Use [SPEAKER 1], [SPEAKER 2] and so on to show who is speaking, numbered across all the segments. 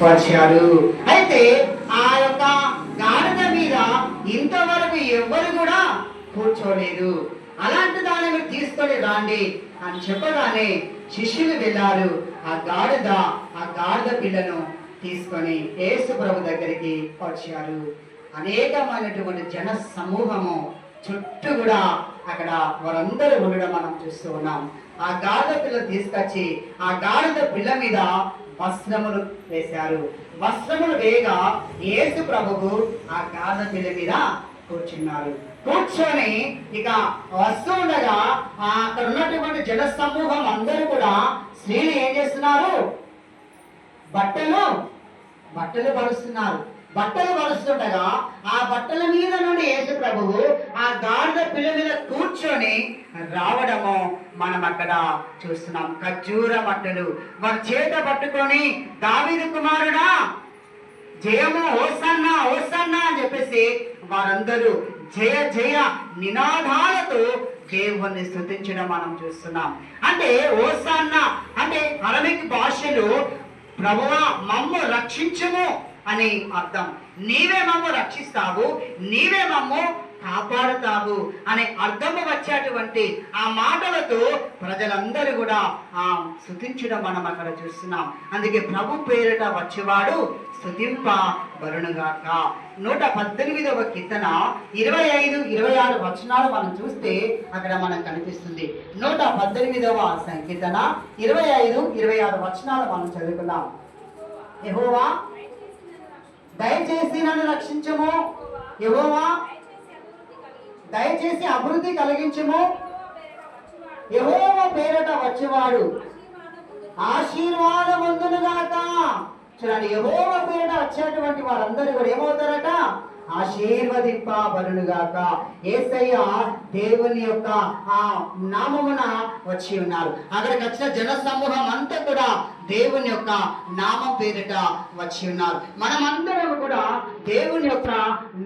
[SPEAKER 1] వచ్చారు. అయితే ఆ యొక్క గాడిద మీద ఇంతవరకు ఎవ్వరు కూడా కూర్చోలేదు. అలాంటి దాన్ని మీరు తీసుకొని రాండి అని చెప్పగానే శిష్యులు వెళ్ళారు. ఆ గాడిద పిల్లను తీసుకొని యేసు ప్రభు దగ్గరికి వచ్చారు. అనేకమైనటువంటి జన సమూహము చుట్టూ కూడా అక్కడ వారందరూ ఉండడం మనం చూస్తూ ఉన్నాం. ఆ గాడిద పిల్లను తీసుకొచ్చి ఆ గాడిద పిల్ల మీద వస్త్రములు వేశారు. వస్త్రములు వేయగా యేసు ప్రభువు ఆ గాడిద పిల్ల మీద కూర్చున్నారు. కూర్చొని ఇక వస్తూ ఉండగా అక్కడ ఉన్నటువంటి జన సమూహం అందరూ కూడా స్త్రీలు ఏం చేస్తున్నారు? బట్టలు పరుస్తున్నారు. బట్టలు పరుస్తుండగా ఆ బట్టల మీద నుండి యేసు ప్రభువు ఆ గాడిద పిల్ల మీద కూర్చొని రావడము మనం అక్కడ చూస్తున్నాం. ఖర్జూర బట్టలు వారి చేత పట్టుకొని దావీదు కుమారుడా జయము హోసన్నా హోసన్నా అని చెప్పేసి వారందరూ జయ జయ నినాదాలతో దేవుణ్ణి స్తుతించడం మనం చూస్తున్నాం. అంటే హోసన్నా అంటే అరబిక్ భాషలో ప్రభువా మమ్ము రక్షించుము అని అర్థం. నీవే మమ్ము రక్షిస్తావు, నీవే మమ్ము కాపాడుతావు అనే అర్థము వచ్చేటువంటి ఆ మాటలతో ప్రజలందరూ కూడా స్తుతించడం మనం అక్కడ చూస్తున్నాం. అందుకే ప్రభు పేరిట వచ్చేవాడు స్తుతింపబడునుగాక. 118వ కీర్తన 25, 26 వచనాలు మనం చూస్తే అక్కడ మనకు కనిపిస్తుంది. 118వ సంకీర్తన 25, 26 వచనాలు మనం చదువుకుందాం. యెహోవా దయచేసి నన్ను రక్షించుము, యెహోవా దయచేసి అభివృద్ధి కలిగించుము, యెహోవా పేరట వచ్చేవాడు ఆశీర్వాదముందునుగాక. చూడండి, యెహోవా పేరట వచ్చేటువంటి వారందరూ కూడా ఏమవుతారట? ఆశీర్వదింపబడునుగాక. యేసయ్య దేవుని యొక్క ఆ నామమున వచ్చి ఉన్నారు. అక్కడికి వచ్చిన జన సమూహం అంతా కూడా దేవుని యొక్క నామం పేరిట వచ్చి ఉన్నారు. మనమందరం కూడా దేవుని యొక్క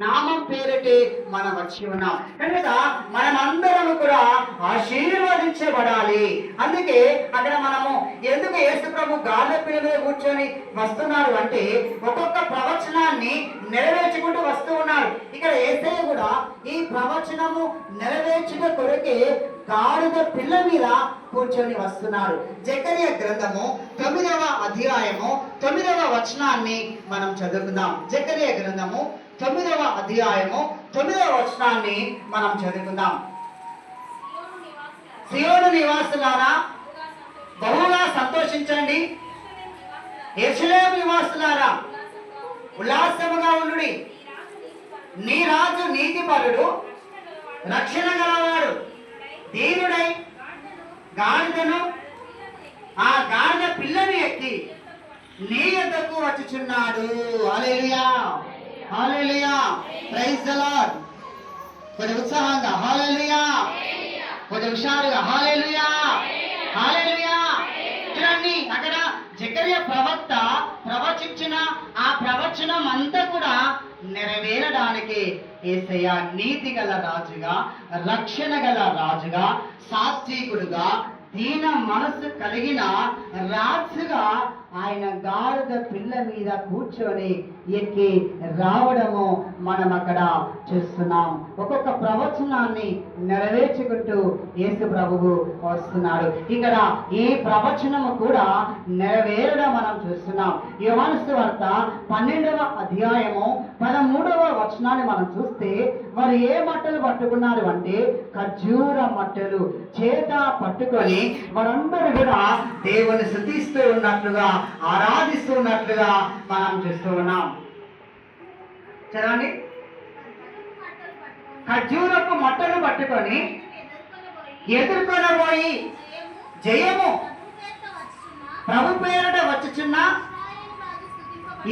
[SPEAKER 1] నామం పేరిటే మనం వచ్చి ఉన్నాం కనుక మనమందరం కూడా ఆశీర్వదించబడాలి. అందుకే అక్కడ మనము ఎందుకు యేసు ప్రభు గాడిద పిల్ల మీద కూర్చొని వస్తున్నారు అంటే ఒక్కొక్క ప్రవచనాన్ని నెరవేర్చుకుంటూ వస్తూ ఉన్నారు. ఇక్కడ యేసయ్య కూడా ఈ ప్రవచనము నెరవేర్చుట కొరకే గాడిద పిల్ల మీద కూర్చొని వస్తున్నారు. జకర్యా గ్రంథము 9వ అధ్యాయము 9వ వచనాన్ని మనం చదువుకుందాం. జకర్యా గ్రంథము 9వ అధ్యాయము 9వ వచనాన్ని మనం చదువుకుందాం. సియోను నివాసులారా బహుగా సంతోషించండి, యెరూషలేము నివాసులారా ఉల్లాసముగా ఉండుడి. నీ రాజు నీతిపరుడు, రక్షణ గలవాడు, దీనుడై గాడిదను ఆ గాడిద పిల్లను ఎక్కి నీ యొద్దకు వచ్చుచున్నాడు. హల్లెలూయా, హల్లెలూయా, ప్రైజ్ ది లార్డ్. కొంచెం ఉత్సాహంగా హల్లెలూయా, కొంచెం హుషారుగా హల్లెలూయా, హల్లెలూయా. చూడండి, అక్కడ జకర్యా ప్రవక్త ప్రవచించిన ఆ ప్రవచనం అంతా కూడా నెరవేరడానికి యేసయ్య నీతి గల రాజుగా, రక్షణ గల రాజుగా, సాత్వికుడుగా, దీన మనసు కలిగిన రాజుగా ఆయన గాడిద పిల్ల మీద కూర్చొని ఎక్కి రావడము మనం అక్కడ చూస్తున్నాం. ఒక్కొక్క ప్రవచనాన్ని నెరవేర్చుకుంటూ యేసు ప్రభువు వస్తున్నాడు. ఇక్కడ ఈ ప్రవచనము కూడా నెరవేరడం మనం చూస్తున్నాం. యోహాను సువార్త 12వ అధ్యాయము 13వ వచనాన్ని మనం చూస్తే వారు ఏ మట్టలు పట్టుకున్నారు అంటే ఖర్జూర మట్టలు చేత పట్టుకొని వారందరూ కూడా దేవుని స్తుతిస్తూ ఉన్నట్లుగా, ఆరాధిస్తూ ఉన్నట్లుగా మనం చూస్తూ ఉన్నాం. చదవండి. ఖర్జూరపు మట్టలు పట్టుకొని ఎదుర్కొనబోయి జయము ప్రభు పేరట వచ్చుచున్న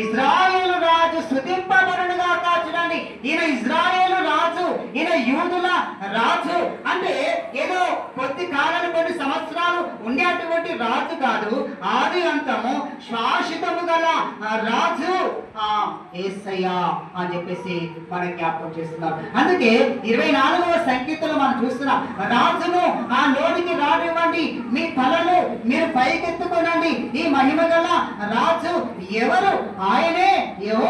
[SPEAKER 1] ఇజ్రాయేలు రాజు స్తుతింపబడునుగాక. చూడండి, ఈయన ఇజ్రాయేలు రాజు ఈయన యూదుల రాజు అంటే ఏదో కొద్ది కాలం కొన్ని సంవత్సరాలు ఉండేటువంటి రాజు కాదు, ఆది అంతము శాశ్వతము గల రాజు యేసయ్య అని చెప్పేసి మనం జ్ఞాపకం చేస్తున్నారు. అందుకే 24వ సంకీర్తనలో మనం చూస్తున్నాం, రాజును ఆ లోనికి రానివ్వండి, మీ తలలు మీరు పైకెత్తుకోనండి, ఈ మహిమ గల రాజు ఎవరు? ఆయనే యెహోవా